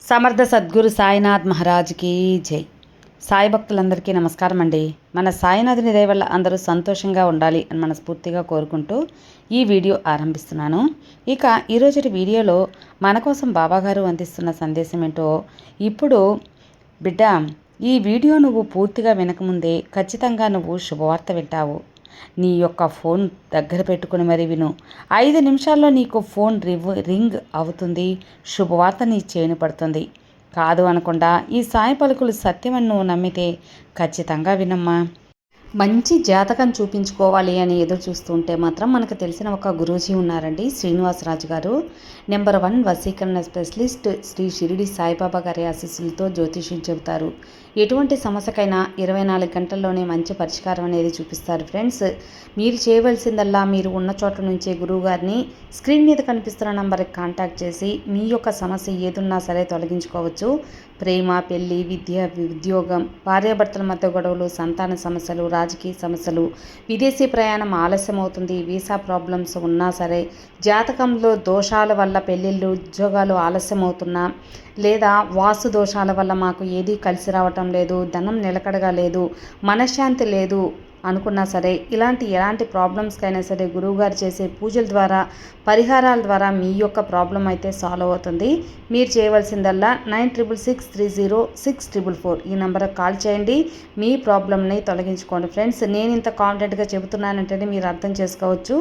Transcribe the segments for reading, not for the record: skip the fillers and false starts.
సమర్థ సద్గురు సాయినాథ్ మహారాజ్కి జై. సాయి భక్తులందరికీ నమస్కారం అండి. మన సాయినాథుని దయ వల్ల అందరూ సంతోషంగా ఉండాలి అని మనస్ఫూర్తిగా కోరుకుంటూ ఈ వీడియో ఆరంభిస్తున్నాను. ఇక ఈరోజు వీడియోలో మన కోసం బాబాగారు అందిస్తున్న సందేశం ఏంటో ఇప్పుడు బిడ్డ, ఈ వీడియో నువ్వు పూర్తిగా వినకముందే ఖచ్చితంగా నువ్వు శుభవార్త వింటావు. నీ యొక్క ఫోన్ దగ్గర పెట్టుకుని మరి విను. 5 నిమిషాల్లో నీకు ఫోన్ రింగ్ అవుతుంది. శుభవార్త నీ చేను పడుతుంది. కాదు అనకుండా ఈ సాయి పలుకులు సత్యమని నువ్వు నమ్మితే ఖచ్చితంగా వినమ్మా. మంచి జాతకం చూపించుకోవాలి అని ఎదురు చూస్తుంటే మాత్రం మనకు తెలిసిన ఒక గురూజీ ఉన్నారండి, శ్రీనివాసరాజు గారు. నెంబర్ 1 వశీకరణ స్పెషలిస్ట్. శ్రీ షిరిడి సాయిబాబా గారి ఆశీస్సులతో జ్యోతిష్యం చెబుతారు. ఎటువంటి సమస్యకైనా 24 గంటల్లోనే మంచి పరిష్కారం అనేది చూపిస్తారు. ఫ్రెండ్స్, మీరు చేయవలసిందల్లా మీరు ఉన్న చోట నుంచే గురువు గారిని స్క్రీన్ మీద కనిపిస్తున్న నంబర్కి కాంటాక్ట్ చేసి మీ యొక్క సమస్య ఏదున్నా సరే తొలగించుకోవచ్చు. ప్రేమ, పెళ్లి, విద్య, ఉద్యోగం, భార్యాభర్తల మధ్య గొడవలు, సంతాన సమస్యలు, రాజకీయ సమస్యలు, విదేశీ ప్రయాణం ఆలస్యం అవుతుంది, వీసా ప్రాబ్లమ్స్ ఉన్నా సరే, జాతకంలో దోషాల వల్ల పెళ్ళిళ్ళు, ఉద్యోగాలు ఆలస్యం అవుతున్నా, లేదా వాస్తు దోషాల వల్ల మాకు ఏదీ కలిసి రావటం లేదు, ధనం నిలకడగా లేదు, మనశ్శాంతి లేదు అనుకున్నా సరే, ఎలాంటి ప్రాబ్లమ్స్కైనా సరే గురువుగారు చేసే పూజల ద్వారా, పరిహారాల ద్వారా మీ యొక్క ప్రాబ్లం అయితే సాల్వ్ అవుతుంది. మీరు చేయవలసిందల్లా 96630644 ఈ నెంబర్కి కాల్ చేయండి. మీ ప్రాబ్లమ్ని తొలగించుకోండి. ఫ్రెండ్స్, నేను ఇంత కాన్ఫిడెంట్గా చెబుతున్నానంటే మీరు అర్థం చేసుకోవచ్చు.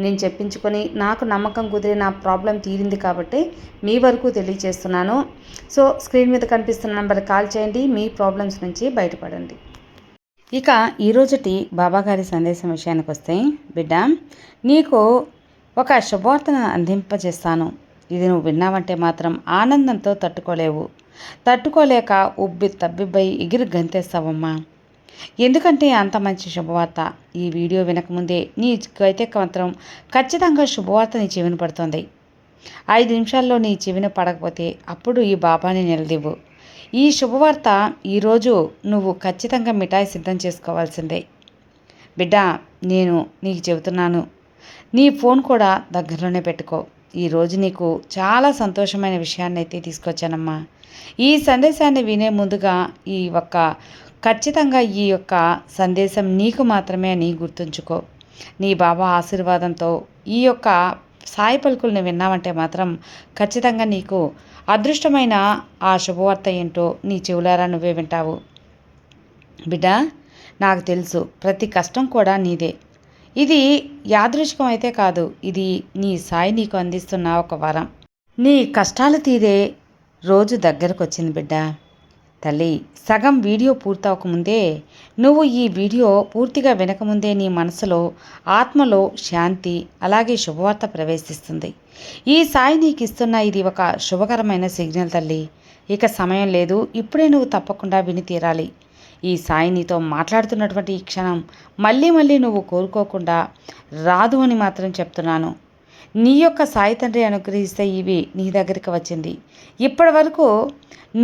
నేను చెప్పించుకొని నాకు నమ్మకం కుదిరి నా ప్రాబ్లం తీరింది కాబట్టి మీ వరకు తెలియజేస్తున్నాను. సో స్క్రీన్ మీద కనిపిస్తున్న నెంబర్కి కాల్ చేయండి. మీ ప్రాబ్లమ్స్ నుంచి బయటపడండి. ఇక ఈరోజుటి బాబాగారి సందేశం విషయానికి వస్తే, బిడ్డ, నీకు ఒక శుభవార్తను అందింపజేస్తాను. ఇది నువ్వు విన్నావంటే మాత్రం ఆనందంతో తట్టుకోలేక తబ్బిబ్బై ఎగిరి గంతేస్తావమ్మా. ఎందుకంటే అంత మంచి శుభవార్త. ఈ వీడియో వినకముందే నీకైతే మాత్రం ఖచ్చితంగా శుభవార్త నీ చెవిన పడుతుంది. 5 నిమిషాల్లో నీ చెవిన పడకపోతే అప్పుడు ఈ బాబాని నిలదీవు. ఈ శుభవార్త ఈరోజు నువ్వు ఖచ్చితంగా మిఠాయి సిద్ధం చేసుకోవాల్సిందే. బిడ్డ, నేను నీకు చెబుతున్నాను, నీ ఫోన్ కూడా దగ్గరలోనే పెట్టుకో. ఈరోజు నీకు చాలా సంతోషమైన విషయాన్ని అయితే తీసుకొచ్చానమ్మా. ఈ సందేశాన్ని వినే ముందుగా ఖచ్చితంగా ఈ యొక్క సందేశం నీకు మాత్రమే అని గుర్తుంచుకో. నీ బాబా ఆశీర్వాదంతో ఈ యొక్క సాయి పలుకుల్ని విన్నావంటే మాత్రం ఖచ్చితంగా నీకు అదృష్టమైన ఆ శుభవార్త ఏంటో నీ చెవులారా నువ్వే వింటావు. బిడ్డ, నాకు తెలుసు ప్రతి కష్టం కూడా నీదే. ఇది యాదృచ్ఛికం అయితే కాదు, ఇది నీ సాయి నీకు అందిస్తున్న ఒక వరం. నీ కష్టాలు తీరే రోజు దగ్గరకు వచ్చింది బిడ్డ. తల్లి, సగం వీడియో పూర్తవకముందే, నువ్వు ఈ వీడియో పూర్తిగా వినకముందే నీ మనసులో, ఆత్మలో శాంతి, అలాగే శుభవార్త ప్రవేశిస్తుంది. ఈ సాయి నీకు ఇస్తున్న ఇది ఒక శుభకరమైన సిగ్నల్ తల్లి. ఇక సమయం లేదు, ఇప్పుడే నువ్వు తప్పకుండా విని తీరాలి. ఈ సాయి నీతో మాట్లాడుతున్నటువంటి ఈ క్షణం మళ్ళీ నువ్వు కోరుకోకుండా రాదు అని మాత్రం చెప్తున్నాను. నీ యొక్క సాయి తండ్రి అనుగ్రహిస్తే ఇవి నీ దగ్గరికి వచ్చింది. ఇప్పటి వరకు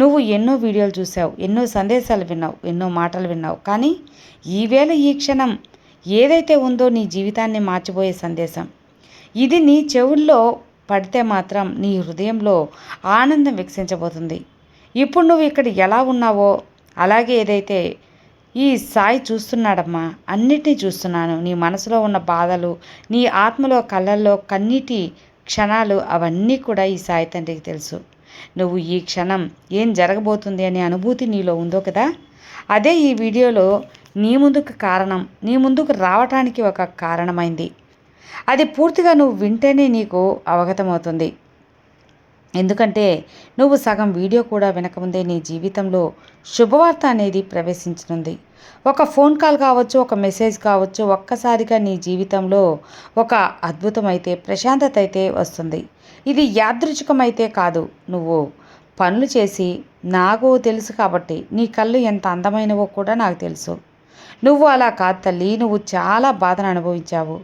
నువ్వు ఎన్నో వీడియోలు చూసావు, ఎన్నో సందేశాలు విన్నావు, ఎన్నో మాటలు విన్నావు. కానీ ఈవేళ ఈ క్షణం ఏదైతే ఉందో నీ జీవితాన్ని మార్చిపోయే సందేశం ఇది నీ చెవుల్లో పడితే మాత్రం నీ హృదయంలో ఆనందం వికసించబోతుంది. ఇప్పుడు నువ్వు ఇక్కడ ఎలా ఉన్నావో అలాగే ఏదైతే ఈ సాయి చూస్తున్నాడమ్మా, అన్నిటినీ చూస్తున్నాను. నీ మనసులో ఉన్న బాధలు, నీ ఆత్మలో కళ్ళల్లో కన్నీటి క్షణాలు, అవన్నీ కూడా ఈ సాయి తండ్రికి తెలుసు. నువ్వు ఈ క్షణం ఏం జరగబోతుంది అనే అనుభూతి నీలో ఉందో కదా, అదే ఈ వీడియోలో నీ ముందుకు రావటానికి ఒక కారణమైంది. అది పూర్తిగా నువ్వు వింటేనే నీకు అవగతమవుతుంది. ఎందుకంటే నువ్వు సగం వీడియో కూడా వినకముందే నీ జీవితంలో శుభవార్త అనేది ప్రవేశించనుంది. ఒక ఫోన్ కాల్ కావచ్చు, ఒక మెసేజ్ కావచ్చు, ఒక్కసారిగా నీ జీవితంలో ఒక అద్భుతమైతే, ప్రశాంతత అయితే వస్తుంది. ఇది యాదృచ్ఛికమైతే కాదు. నువ్వు పనులు చేసి, నాకు తెలుసు కాబట్టి నీ కళ్ళు ఎంత అందమైనవో కూడా నాకు తెలుసు. నువ్వు అలా కాదు తల్లి, నువ్వు చాలా బాధను అనుభవించావు.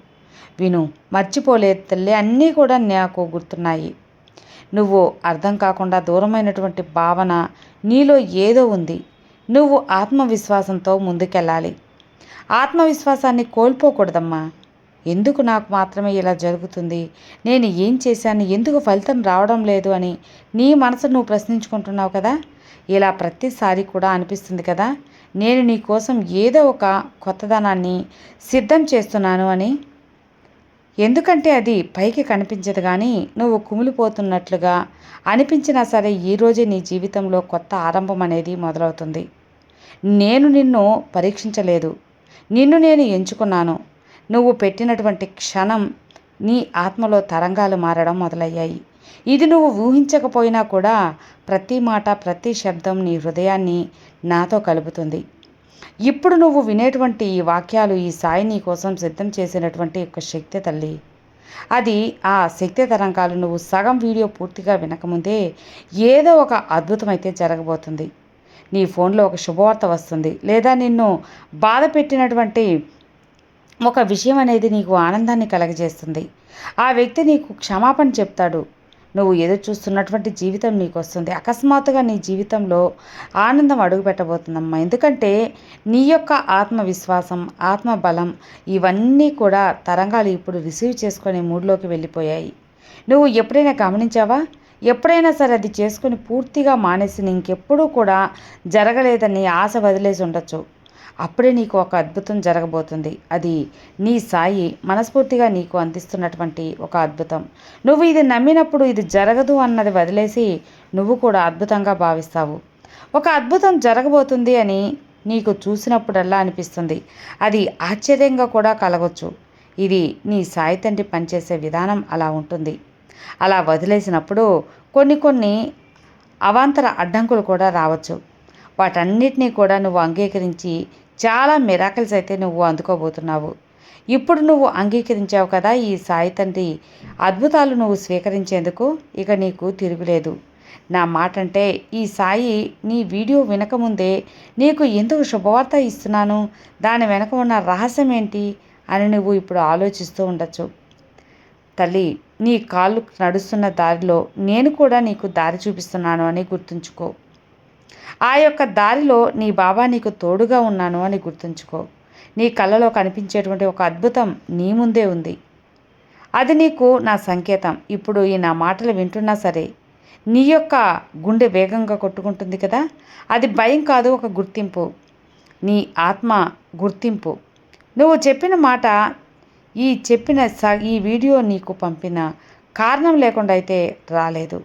విను, మర్చిపోలేదు తల్లి, అన్నీ కూడా నాకు గుర్తున్నాయి. నువ్వు అర్థం కాకుండా దూరమైనటువంటి భావన నీలో ఏదో ఉంది. నువ్వు ఆత్మవిశ్వాసంతో ముందుకెళ్ళాలి. ఆత్మవిశ్వాసాన్ని కోల్పోకూడదమ్మా. ఎందుకు నాకు మాత్రమే ఇలా జరుగుతుంది, నేను ఏం చేశాను, ఎందుకు ఫలితం రావడం లేదు అని నీ మనసు నువ్వు ప్రశ్నించుకుంటున్నావు కదా. ఇలా ప్రతిసారి కూడా అనిపిస్తుంది కదా, నేను నీ కోసం ఏదో ఒక కొత్తదనాన్ని సిద్ధం చేస్తున్నాను అని. ఎందుకంటే అది పైకి కనిపించదు కానీ నువ్వు కుమిలిపోతున్నట్లుగా అనిపించినా సరే ఈరోజే నీ జీవితంలో కొత్త ఆరంభం అనేది మొదలవుతుంది. నేను నిన్ను పరీక్షించలేదు, నిన్ను నేను ఎంచుకున్నాను. నువ్వు పెట్టినటువంటి క్షణం నీ ఆత్మలో తరంగాలు మారడం మొదలయ్యాయి. ఇది నువ్వు ఊహించకపోయినా కూడా ప్రతి మాట ప్రతి శబ్దం నీ హృదయాన్ని నాతో కలుపుతుంది. ఇప్పుడు నువ్వు వినేటువంటి ఈ వాక్యాలు ఈ సాయి నీ కోసం సిద్ధం చేసినటువంటి ఒక శక్తి తల్లి. అది ఆ శక్తి తరంగాలు నువ్వు సగం వీడియో పూర్తిగా వినకముందే ఏదో ఒక అద్భుతం అయితే జరగబోతుంది. నీ ఫోన్లో ఒక శుభవార్త వస్తుంది, లేదా నిన్ను బాధ పెట్టినటువంటి ఒక విషయం అనేది నీకు ఆనందాన్ని కలగజేస్తుంది. ఆ వ్యక్తి నీకు క్షమాపణ చెప్తాడు. నువ్వు ఎదురు చూస్తున్నటువంటి జీవితం నీకు వస్తుంది. అకస్మాత్తుగా నీ జీవితంలో ఆనందం అడుగుపెట్టబోతుందమ్మా. ఎందుకంటే నీ యొక్క ఆత్మవిశ్వాసం, ఆత్మబలం ఇవన్నీ కూడా తరంగాలు ఇప్పుడు రిసీవ్ చేసుకునే మూడ్లోకి వెళ్ళిపోయాయి. నువ్వు ఎప్పుడైనా గమనించావా? ఎప్పుడైనా సరే అది చేసుకొని పూర్తిగా మానేసి ఇంకెప్పుడూ కూడా జరగలేదని ఆశ వదిలేసి ఉండొచ్చు. అప్పుడే నీకు ఒక అద్భుతం జరగబోతుంది. అది నీ సాయి మనస్ఫూర్తిగా నీకు అందిస్తున్నటువంటి ఒక అద్భుతం. నువ్వు ఇది నమ్మినప్పుడు ఇది జరగదు అన్నది వదిలేసి నువ్వు కూడా అద్భుతంగా భావిస్తావు. ఒక అద్భుతం జరగబోతుంది అని నీకు చూసినప్పుడల్లా అనిపిస్తుంది. అది ఆశ్చర్యంగా కూడా కలగొచ్చు. ఇది నీ సాయి తండ్రి పనిచేసే విధానం అలా ఉంటుంది. అలా వదిలేసినప్పుడు కొన్ని అవాంతర అడ్డంకులు కూడా రావచ్చు. వాటన్నిటినీ కూడా నువ్వు అంగీకరించి చాలా మిరాకిల్స్ అయితే నువ్వు అందుకోబోతున్నావు. ఇప్పుడు నువ్వు అంగీకరించావు కదా ఈ సాయి తండ్రి అద్భుతాలు నువ్వు స్వీకరించేందుకు, ఇక నీకు తిరుగులేదు. నా మాట అంటే ఈ సాయి నీ వీడియో వినకముందే నీకు ఎందుకు శుభవార్త ఇస్తున్నాను, దాని వెనక ఉన్న రహస్యం ఏంటి అని నువ్వు ఇప్పుడు ఆలోచిస్తూ ఉండొచ్చు. తల్లి, నీ కాళ్ళు నడుస్తున్న దారిలో నేను కూడా నీకు దారి చూపిస్తున్నాను అని గుర్తుంచుకో. ఆ యొక్క దారిలో నీ బాబా నీకు తోడుగా ఉన్నాను అని గుర్తుంచుకో. నీ కళ్ళలో కనిపించేటువంటి ఒక అద్భుతం నీ ముందే ఉంది. అది నీకు నా సంకేతం. ఇప్పుడు ఈ నా మాటలు వింటున్నా సరే నీ యొక్క గుండె వేగంగా కొట్టుకుంటుంది కదా, అది భయం కాదు, ఒక గుర్తింపు. నీ ఆత్మ గుర్తింపు. నువ్వు చెప్పిన మాట ఈ వీడియో నీకు పంపిన కారణం లేకుండా అయితే రాలేదు.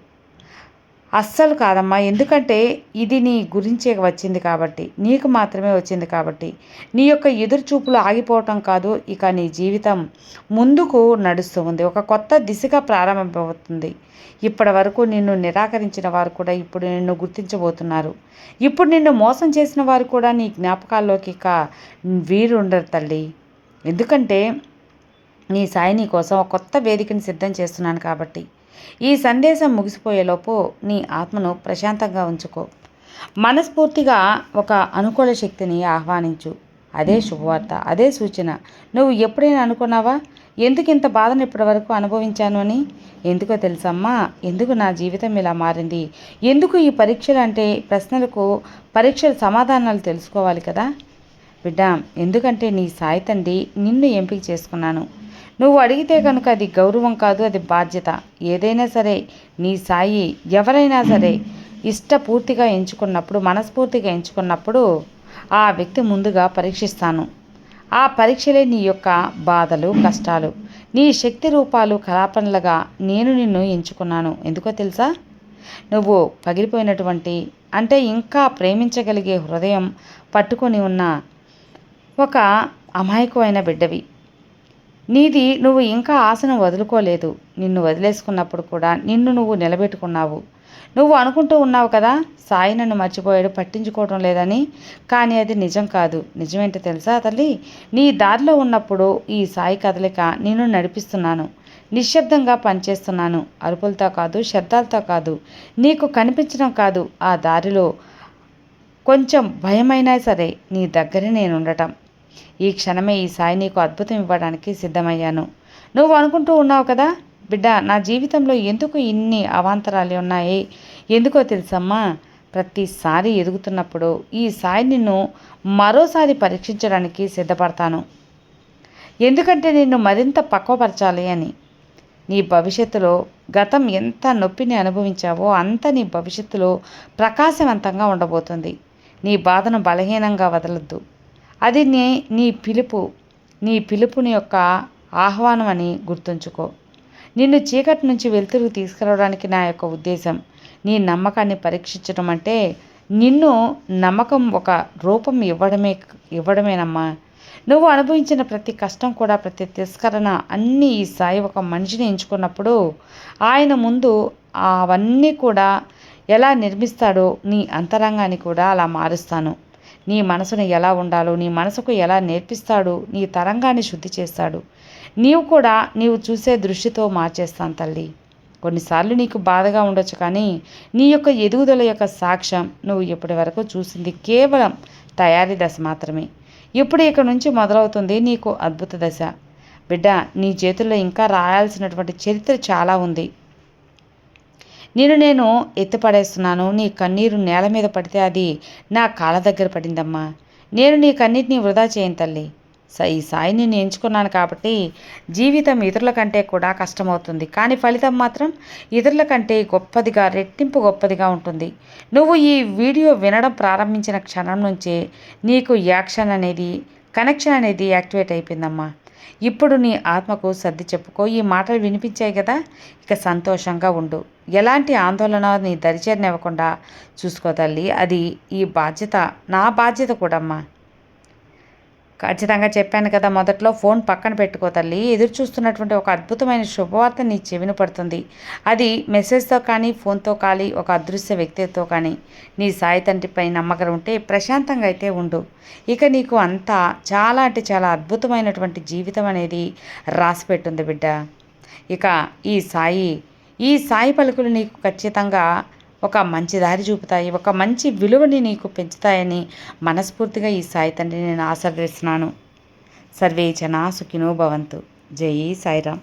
అస్సలు కాదమ్మా. ఎందుకంటే ఇది నీ గురించే వచ్చింది కాబట్టి, నీకు మాత్రమే వచ్చింది కాబట్టి. నీ యొక్క ఎదురుచూపులు ఆగిపోవటం కాదు, ఇక నీ జీవితం ముందుకు నడుస్తూ ఉంది. ఒక కొత్త దిశగా ప్రారంభమవుతుంది. ఇప్పటి వరకు నిన్ను నిరాకరించిన వారు కూడా ఇప్పుడు నిన్ను గుర్తించబోతున్నారు. ఇప్పుడు నిన్ను మోసం చేసిన వారు కూడా నీ జ్ఞాపకాల్లోకి ఇక వీరుండరు తల్లి. ఎందుకంటే నీ సాయి నీ కోసం ఒక కొత్త వేదికని సిద్ధం చేస్తున్నాను కాబట్టి. ఈ సందేశం ముగిసిపోయేలోపు నీ ఆత్మను ప్రశాంతంగా ఉంచుకో. మనస్ఫూర్తిగా ఒక అనుకూల శక్తిని ఆహ్వానించు. అదే శుభవార్త, అదే సూచన. నువ్వు ఎప్పుడైనా అనుకున్నావా ఎందుకు ఇంత బాధను ఇప్పటివరకు అనుభవించాను అని? ఎందుకో తెలుసమ్మా, ఎందుకు నా జీవితం ఇలా మారింది, ఎందుకు ఈ పరీక్షలు అంటే ప్రశ్నలకు పరీక్షల సమాధానాలు తెలుసుకోవాలి కదా బిడ్డ. ఎందుకంటే నీ సాయి తండ్రి నిన్ను ఎంపిక చేసుకున్నాను. నువ్వు అడిగితే కనుక అది గౌరవం కాదు, అది బాధ్యత. ఏదైనా సరే నీ సాయి ఎవరైనా సరే ఇష్టపూర్తిగా ఎంచుకున్నప్పుడు, మనస్ఫూర్తిగా ఎంచుకున్నప్పుడు ఆ వ్యక్తి ముందుగా పరీక్షిస్తాను. ఆ పరీక్షలే నీ యొక్క బాధలు, కష్టాలు. నీ శక్తి రూపాలు కలాపనలుగా నేను నిన్ను ఎంచుకున్నాను. ఎందుకో తెలుసా? నువ్వు పగిలిపోయినటువంటి అంటే ఇంకా ప్రేమించగలిగే హృదయం పట్టుకొని ఉన్న ఒక అమాయకమైన బిడ్డవి. నీది నువ్వు ఇంకా ఆశను వదులుకోలేదు. నిన్ను వదిలేసుకున్నప్పుడు కూడా నిన్ను నువ్వు నిలబెట్టుకున్నావు. నువ్వు అనుకుంటూ ఉన్నావు కదా సాయి నన్ను మర్చిపోయాడు, పట్టించుకోవడం లేదని. కానీ అది నిజం కాదు. నిజమేంటో తెలుసా తల్లి? నీ దారిలో ఉన్నప్పుడు ఈ సాయి కదలిక నిన్ను నడిపిస్తున్నాను. నిశ్శబ్దంగా పనిచేస్తున్నాను. అరుపులతో కాదు, శబ్దాలతో కాదు, నీకు కనిపించడం కాదు. ఆ దారిలో కొంచెం భయమైనా సరే నీ దగ్గరే నేను ఉండటం. ఈ క్షణమే ఈ సాయి నీకు అద్భుతం ఇవ్వడానికి సిద్ధమయ్యాను. నువ్వు అనుకుంటూ ఉన్నావు కదా బిడ్డ, నా జీవితంలో ఎందుకు ఇన్ని అవాంతరాలు ఉన్నాయి? ఎందుకో తెలుసమ్మా, ప్రతిసారి ఎదుగుతున్నప్పుడు ఈ సాయి నిన్ను మరోసారి పరీక్షించడానికి సిద్ధపడతాను. ఎందుకంటే నిన్ను మరింత పక్వపరచాలి అని. నీ భవిష్యత్తులో గతం ఎంత నొప్పిని అనుభవించావో అంత నీ భవిష్యత్తులో ప్రకాశవంతంగా ఉండబోతుంది. నీ బాధను బలహీనంగా వదలొద్దు. అది నీ పిలుపు, నీ పిలుపుని యొక్క ఆహ్వానం అని గుర్తుంచుకో. నిన్ను చీకటి నుంచి వెలుతురుకు తీసుకురావడానికి నా యొక్క ఉద్దేశం. నీ నమ్మకాన్ని పరీక్షించడం అంటే నిన్ను నమ్మకం ఒక రూపం ఇవ్వడమేనమ్మా. నువ్వు అనుభవించిన ప్రతి కష్టం కూడా, ప్రతి తిరస్కరణ అన్నీ ఈ సాయి ఒక మనిషిని ఎంచుకున్నప్పుడు ఆయన ముందు అవన్నీ కూడా ఎలా నిర్మిస్తాడో నీ అంతరంగాన్ని కూడా అలా మారుస్తాను. నీ మనసును ఎలా ఉండాలో, నీ మనసుకు ఎలా నేర్పిస్తాడు, నీ తరంగాన్ని శుద్ధి చేస్తాడు. నీవు చూసే దృష్టితో మార్చేస్తాను తల్లి. కొన్నిసార్లు నీకు బాధగా ఉండొచ్చు, కానీ నీ యొక్క ఎదుగుదల యొక్క సాక్ష్యం నువ్వు ఇప్పటి వరకు చూసింది కేవలం తయారీ దశ మాత్రమే. ఇప్పుడు ఇక నుంచి మొదలవుతుంది నీకు అద్భుత దశ. బిడ్డ, నీ చేతుల్లో ఇంకా రాయాల్సినటువంటి చరిత్ర చాలా ఉంది. నేను ఎత్తిపడేస్తున్నాను. నీ కన్నీరు నేల మీద పడితే అది నా కాళ్ళ దగ్గర పడిందమ్మా. నేను నీ కన్నీటిని వృధా చేయను తల్లి. ఈ సాయిని నేను ఎంచుకున్నాను కాబట్టి జీవితం ఇతరుల కంటే కూడా కష్టమవుతుంది, కానీ ఫలితం మాత్రం ఇతరుల కంటే గొప్పదిగా, రెట్టింపు గొప్పదిగా ఉంటుంది. నువ్వు ఈ వీడియో వినడం ప్రారంభించిన క్షణం నుంచే నీకు కనెక్షన్ అనేది యాక్టివేట్ అయిపోయిందమ్మా. ఇప్పుడు నీ ఆత్మకు సర్ది చెప్పుకో. ఈ మాటలు వినిపించాయి కదా, ఇక సంతోషంగా ఉండు. ఎలాంటి ఆందోళన నీ దరిచేరనివ్వకుండా చూసుకో తల్లి. అది నా బాధ్యత కూడా అమ్మా. ఖచ్చితంగా చెప్పాను కదా మొదట్లో, ఫోన్ పక్కన పెట్టుకో తల్లి. ఎదురు చూస్తున్నటువంటి ఒక అద్భుతమైన శుభవార్త నీ చెవిన పడుతుంది. అది మెసేజ్తో కానీ, ఫోన్తో కానీ, ఒక అదృశ్య వ్యక్తితో కానీ. నీ సాయి తండ్రిపై నమ్మకం ఉంటే ప్రశాంతంగా అయితే ఉండు. ఇక నీకు అంతా చాలా అంటే చాలా అద్భుతమైనటువంటి జీవితం అనేది రాసిపెట్టుంది బిడ్డ. ఇక ఈ సాయి పలుకులు నీకు ఖచ్చితంగా ఒక మంచి దారి చూపుతాయి, ఒక మంచి విలువని నీకు పెంచుతాయని మనస్ఫూర్తిగా ఈ సాయి తండ్రిని నేను ఆశీర్వదిస్తున్నాను. సర్వే జనా సుఖినో భవంతు. జై సాయిరామ్.